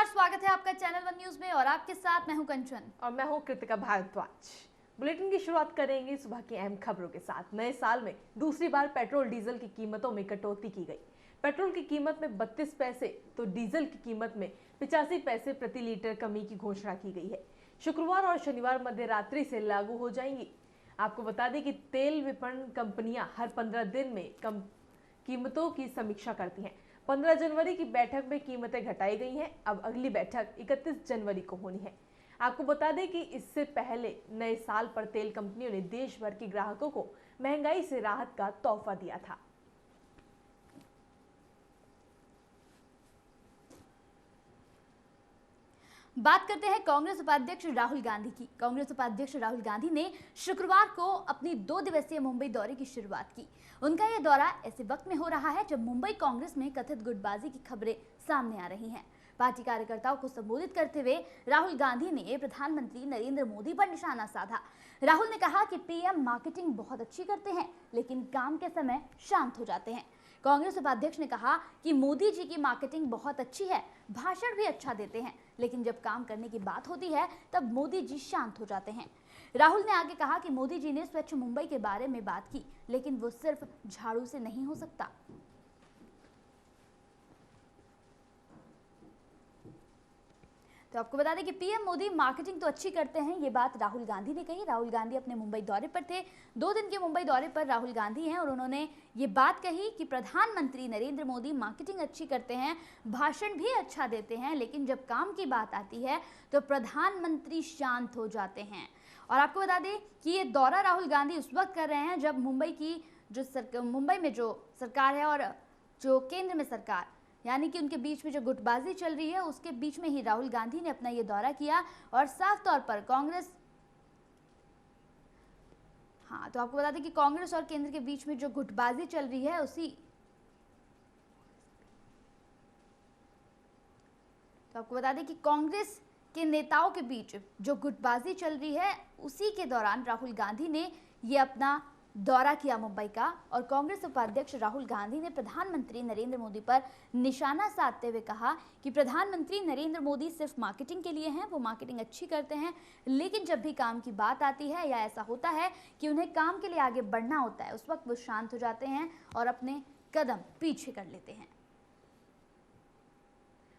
नमस्कार, स्वागत है आपका चैनल वन न्यूज में और आपके साथ मैं हूं कंचन और मैं हूं कृतिका भारद्वाज। बुलेटिन की शुरुआत करेंगे सुबह की अहम खबरों के साथ। नए साल में दूसरी बार पेट्रोल डीजल की कीमतों में कटौती की गई। पेट्रोल की कीमत में 32 पैसे तो डीजल की कीमत में 85 पैसे प्रति लीटर कमी की घोषणा की गई है। शुक्रवार और शनिवार मध्य रात्रि से लागू हो जाएंगी। आपको बता दें कि तेल विपणन कंपनियां हर 15 दिन में कीमतों की समीक्षा करती हैं। 15 जनवरी की बैठक में कीमतें घटाई गई हैं। अब अगली बैठक 31 जनवरी को होनी है। आपको बता दें कि इससे पहले नए साल पर तेल कंपनियों ने देश भर के ग्राहकों को महंगाई से राहत का तोहफा दिया था। बात करते हैं कांग्रेस उपाध्यक्ष राहुल गांधी की। कांग्रेस उपाध्यक्ष राहुल गांधी ने शुक्रवार को अपनी 2 दिवसीय मुंबई दौरे की शुरुआत की। उनका यह दौरा ऐसे वक्त में हो रहा है जब मुंबई कांग्रेस में कथित गुटबाजी की खबरें सामने आ रही हैं। पार्टी कार्यकर्ताओं को संबोधित करते हुए राहुल गांधी ने प्रधानमंत्री नरेंद्र मोदी पर निशाना साधा। राहुल ने कहा कि पीएम मार्केटिंग बहुत अच्छी करते हैं, लेकिन काम के समय शांत हो जाते हैं। कांग्रेस उपाध्यक्ष ने कहा कि मोदी जी की मार्केटिंग बहुत अच्छी है, भाषण भी अच्छा देते हैं, लेकिन जब काम करने की बात होती है तब मोदी जी शांत हो जाते हैं। राहुल ने आगे कहा कि मोदी जी ने स्वच्छ मुंबई के बारे में बात की, लेकिन वो सिर्फ झाड़ू से नहीं हो सकता। तो आपको बता दें कि पीएम मोदी मार्केटिंग तो अच्छी करते हैं, ये बात राहुल गांधी ने कही। राहुल गांधी अपने मुंबई दौरे पर थे। 2 दिन के मुंबई दौरे पर राहुल गांधी हैं और उन्होंने ये बात कही कि प्रधानमंत्री नरेंद्र मोदी मार्केटिंग अच्छी करते हैं, भाषण भी अच्छा देते हैं, लेकिन जब काम की बात आती है तो प्रधानमंत्री शांत हो जाते हैं। और आपको बता दें कि ये दौरा राहुल गांधी उस वक्त कर रहे हैं जब मुंबई में जो सरकार है और जो केंद्र में सरकार, यानी कि उनके बीच में जो गुटबाजी चल रही है, उसके बीच में ही राहुल गांधी ने अपना ये दौरा किया और साफ तौर पर तो आपको बता दें कि कांग्रेस और केंद्र के बीच में जो गुटबाजी चल रही है आपको बता दें कि कांग्रेस के नेताओं के बीच जो गुटबाजी चल रही है, उसी के दौरान राहुल गांधी ने ये अपना दौरा किया मुंबई का। और कांग्रेस उपाध्यक्ष राहुल गांधी ने प्रधानमंत्री नरेंद्र मोदी पर निशाना साधते हुए कहा कि प्रधानमंत्री नरेंद्र मोदी सिर्फ मार्केटिंग के लिए हैं, वो मार्केटिंग अच्छी करते हैं, लेकिन जब भी काम की बात आती है या ऐसा होता है कि उन्हें काम के लिए आगे बढ़ना होता है, उस वक्त वो शांत हो जाते हैं और अपने कदम पीछे कर लेते हैं।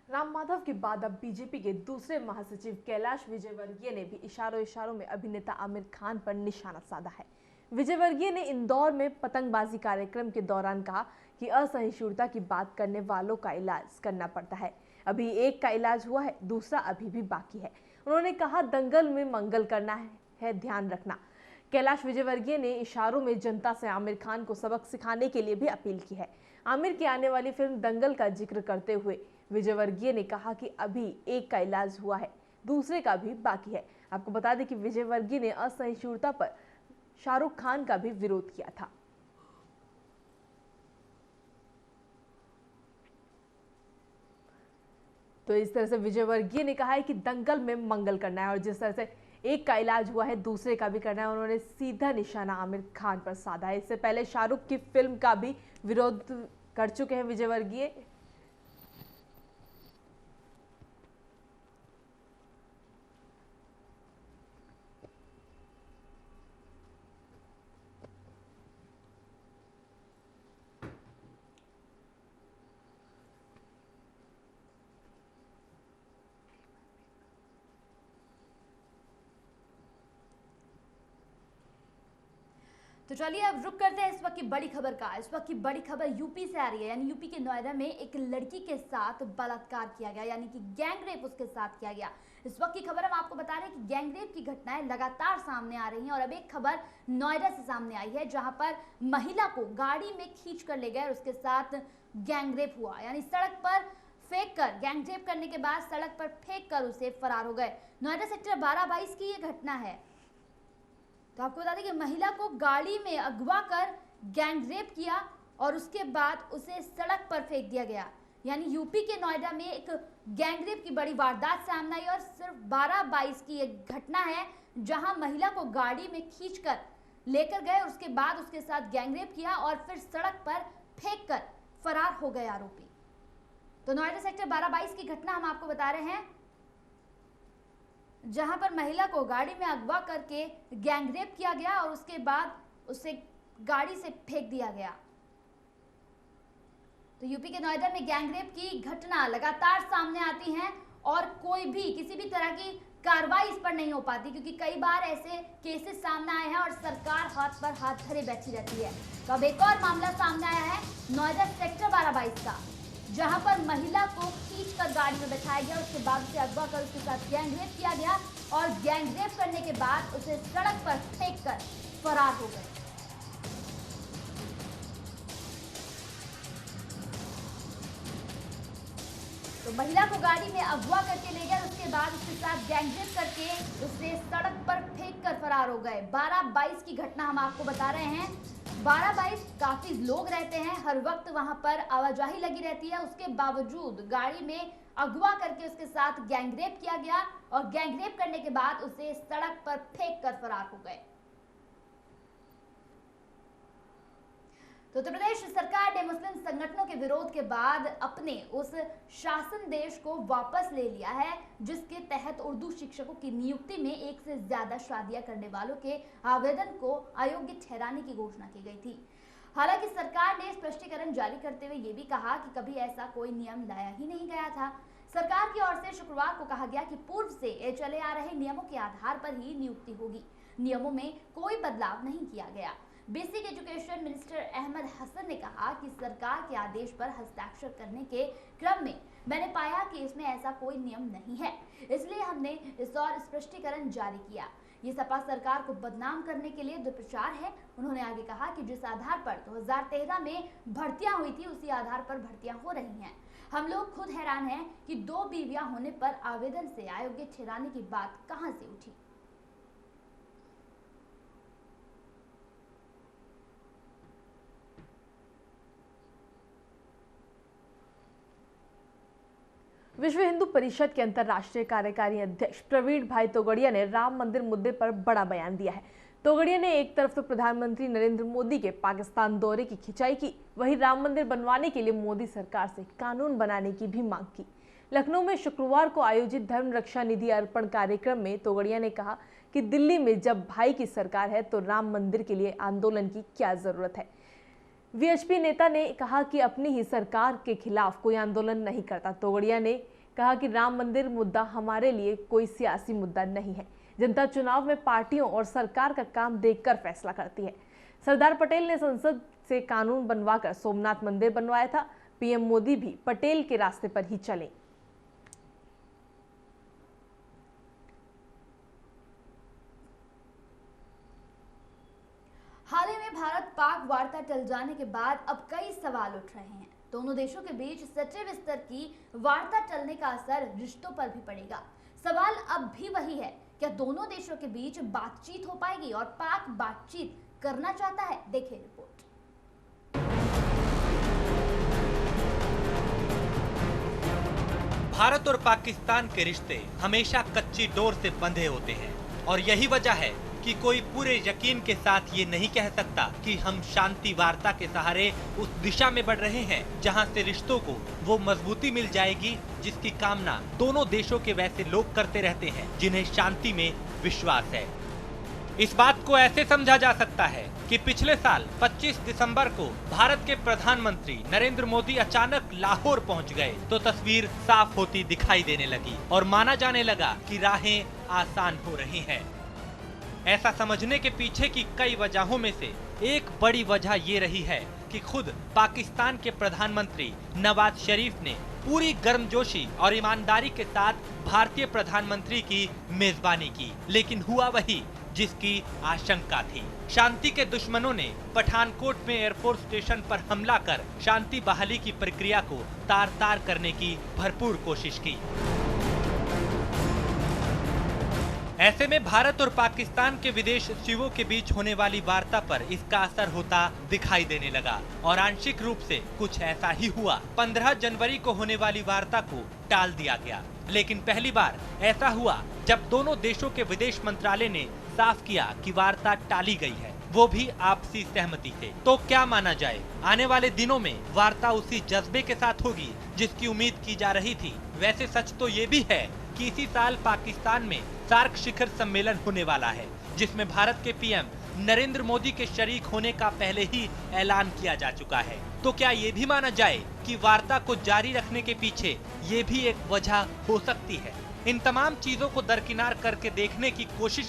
राम माधव के बाद अब बीजेपी के दूसरे महासचिव कैलाश विजयवर्गीय ने भी इशारों में अभिनेता आमिर खान पर निशाना साधा है। विजयवर्गीय ने इंदौर में पतंगबाजी कार्यक्रम के दौरान कहा कि असहिष्णुता की बात करने वालों का इलाज करना पड़ता है। अभी एक का इलाज हुआ है, दूसरा अभी भी बाकी है। उन्होंने कहा दंगल में मंगल करना है, ध्यान रखना। कैलाश विजयवर्गीय ने इशारों में जनता से आमिर खान को सबक सिखाने के लिए भी अपील की है। आमिर की आने वाली फिल्म दंगल का जिक्र करते हुए विजयवर्गीय ने कहा कि अभी एक का इलाज हुआ है, दूसरे का भी बाकी है। आपको बता दें कि विजयवर्गीय ने असहिष्णुता पर शाहरुख खान का भी विरोध किया था। तो इस तरह से विजयवर्गीय ने कहा है कि दंगल में मंगल करना है और जिस तरह से एक का इलाज हुआ है, दूसरे का भी करना है, उन्होंने सीधा निशाना आमिर खान पर साधा है। इससे पहले शाहरुख की फिल्म का भी विरोध कर चुके हैं विजयवर्गीय। तो चलिए अब रुक करते हैं इस वक्त की बड़ी खबर का। इस वक्त की बड़ी खबर यूपी से आ रही है, यानी यूपी के नोएडा में एक लड़की के साथ बलात्कार किया गया, यानी कि गैंग रेप उसके साथ किया गया। इस वक्त की खबर हम आपको बता रहे हैं कि गैंग रेप की घटनाएं लगातार सामने आ रही हैं और अब एक खबर नोएडा से सामने आई है, जहां पर महिला को गाड़ी में खींच कर ले गए और उसके साथ गैंग रेप हुआ, यानी सड़क पर फेंक कर, गैंग रेप करने के बाद सड़क पर फेंक कर उसे फरार हो गए। नोएडा सेक्टर 12-22 की ये घटना है। तो आपको बता दें कि महिला को गाड़ी में अगवा कर गैंग रेप किया और उसके बाद उसे सड़क पर फेंक दिया गया। यानी यूपी के नोएडा में एक गैंग रेप की बड़ी वारदात सामने आई और सिर्फ 12-22 की एक घटना है, जहां महिला को गाड़ी में खींचकर लेकर गए और उसके बाद उसके साथ गैंग रेप किया और फिर सड़क पर फेंक कर फरार हो गए आरोपी। तो नोएडा सेक्टर 12-22 की घटना हम आपको बता रहे हैं, जहां पर महिला को गाड़ी में अगवा करके गैंगरेप किया गया और उसके बाद उसे गाड़ी से फेंक दिया गया। तो यूपी के नोएडा में गैंगरेप की घटना लगातार सामने आती हैं और कोई भी किसी भी तरह की कार्रवाई इस पर नहीं हो पाती, क्योंकि कई बार ऐसे केसेस सामने आए हैं और सरकार हाथ पर हाथ धरे बैठी रहती है। तो अब एक और मामला सामने आया है नोएडा सेक्टर 12-22 का, जहां पर महिला को खींचकर गाड़ी में बैठाया गया, उसके बाद उसे अगवा कर उसके साथ गैंगरेप किया गया और गैंगरेप करने के बाद उसे सड़क पर फेंककर फरार हो गए। तो महिला को गाड़ी में अगवा करके ले गए, उसके बाद उसके साथ गैंगरेप करके उसे सड़क पर फेंककर फरार हो गए। 12-22 की घटना हम आपको बता रहे हैं। 12-22 काफी लोग रहते हैं, हर वक्त वहां पर आवाजाही लगी रहती है, उसके बावजूद गाड़ी में अगवा करके उसके साथ गैंगरेप किया गया और गैंगरेप करने के बाद उसे सड़क पर फेंककर फरार हो गए। तो उत्तर प्रदेश सरकार ने मुस्लिम संगठनों के विरोध के बाद अपने उस शासनादेश को वापस ले लिया है, जिसके तहत उर्दू शिक्षकों की नियुक्ति में एक से ज्यादा शादियां करने वालों के आवेदन को अयोग्य ठहराने की घोषणा की गई थी। हालांकि सरकार ने स्पष्टीकरण जारी करते हुए ये भी कहा कि कभी ऐसा कोई नियम लाया ही नहीं गया था। सरकार की ओर से शुक्रवार को कहा गया कि पूर्व से चले आ रहे नियमों के आधार पर ही नियुक्ति होगी, नियमों में कोई बदलाव नहीं किया गया। Basic education minister Ahmad Hasan ने कहा कि सरकार के आदेश पर हस्ताक्षर करने के क्रम में मैंने पाया कि इसमें ऐसा कोई नियम नहीं है, इसलिए हमने इस और स्पष्टीकरण जारी किया। ये सपा सरकार को बदनाम करने के लिए दुष्प्रचार है। उन्होंने आगे कहा कि जिस आधार पर 2013 में भर्तियां हुई थी, उसी आधार पर भर्तियां हो रही हैं। हम लोग खुद हैरान हैं कि 2 बीवियां होने पर आवेदन से अयोग्य ठहराने की बात कहां से उठी। विश्व हिंदू परिषद के अंतर्राष्ट्रीय कार्यकारी अध्यक्ष प्रवीण भाई तोगड़िया ने राम मंदिर मुद्दे पर बड़ा बयान दिया है। तोगड़िया ने एक तरफ तो प्रधानमंत्री नरेंद्र मोदी के पाकिस्तान दौरे की खिंचाई की, वहीं राम मंदिर बनवाने के लिए मोदी सरकार से कानून बनाने की भी मांग की। लखनऊ में शुक्रवार को आयोजित धर्म रक्षा निधि अर्पण कार्यक्रम में तोगड़िया ने कहा कि दिल्ली में जब भाई की सरकार है तो राम मंदिर के लिए आंदोलन की क्या जरूरत है। वीएचपी नेता ने कहा कि अपनी ही सरकार के खिलाफ कोई आंदोलन नहीं करता। तोगड़िया ने कहा कि राम मंदिर मुद्दा हमारे लिए कोई सियासी मुद्दा नहीं है। जनता चुनाव में पार्टियों और सरकार का काम देखकर फैसला करती है। सरदार पटेल ने संसद से कानून बनवाकर सोमनाथ मंदिर बनवाया था। पीएम मोदी भी पटेल के रास्ते पर ही चले। हाल ही में भारत पाक वार्ता टल जाने के बाद अब कई सवाल उठ रहे हैं। दोनों देशों के बीच सचिव स्तर की वार्ता टलने का असर रिश्तों पर भी पड़ेगा। सवाल अब भी वही है, क्या दोनों देशों के बीच बातचीत हो पाएगी और पाक बातचीत करना चाहता है? देखिए रिपोर्ट। भारत और पाकिस्तान के रिश्ते हमेशा कच्ची डोर से बंधे होते हैं और यही वजह है कि कोई पूरे यकीन के साथ ये नहीं कह सकता कि हम शांति वार्ता के सहारे उस दिशा में बढ़ रहे हैं जहां से रिश्तों को वो मजबूती मिल जाएगी जिसकी कामना दोनों देशों के वैसे लोग करते रहते हैं जिन्हें शांति में विश्वास है। इस बात को ऐसे समझा जा सकता है कि पिछले साल 25 दिसंबर को भारत के प्रधानमंत्री नरेंद्र मोदी अचानक लाहौर पहुंच गए तो तस्वीर साफ होती दिखाई देने लगी और माना जाने लगा कि राहें आसान हो रही हैं। ऐसा समझने के पीछे की कई वजहों में से एक बड़ी वजह ये रही है कि खुद पाकिस्तान के प्रधानमंत्री नवाज शरीफ ने पूरी गर्मजोशी और ईमानदारी के साथ भारतीय प्रधानमंत्री की मेजबानी की, लेकिन हुआ वही जिसकी आशंका थी। शांति के दुश्मनों ने पठानकोट में एयरफोर्स स्टेशन पर हमला कर शांति बहाली की प्रक्रिया को तार-तार करने की भरपूर कोशिश की। ऐसे में भारत और पाकिस्तान के विदेश सचिवों के बीच होने वाली वार्ता पर इसका असर होता दिखाई देने लगा और आंशिक रूप से कुछ ऐसा ही हुआ। 15 जनवरी को होने वाली वार्ता को टाल दिया गया, लेकिन पहली बार ऐसा हुआ जब दोनों देशों के विदेश मंत्रालय ने साफ किया कि वार्ता टाली गई है। वो भी आपसी सहमति से। तो क्या माना जाए, आने वाले दिनों में वार्ता उसी जज्बे के साथ होगी जिसकी उम्मीद की जा रही थी। वैसे सच तो ये भी है कि इसी साल पाकिस्तान में सार्क शिखर सम्मेलन होने वाला है, जिसमें भारत के पीएम नरेंद्र मोदी के शरीक होने का पहले ही ऐलान किया जा चुका है। तो क्या ये भी माना जाए कि वार्ता को जारी रखने के पीछे ये भी एक वजह हो सकती है। इन तमाम चीजों को दरकिनार करके देखने की कोशिश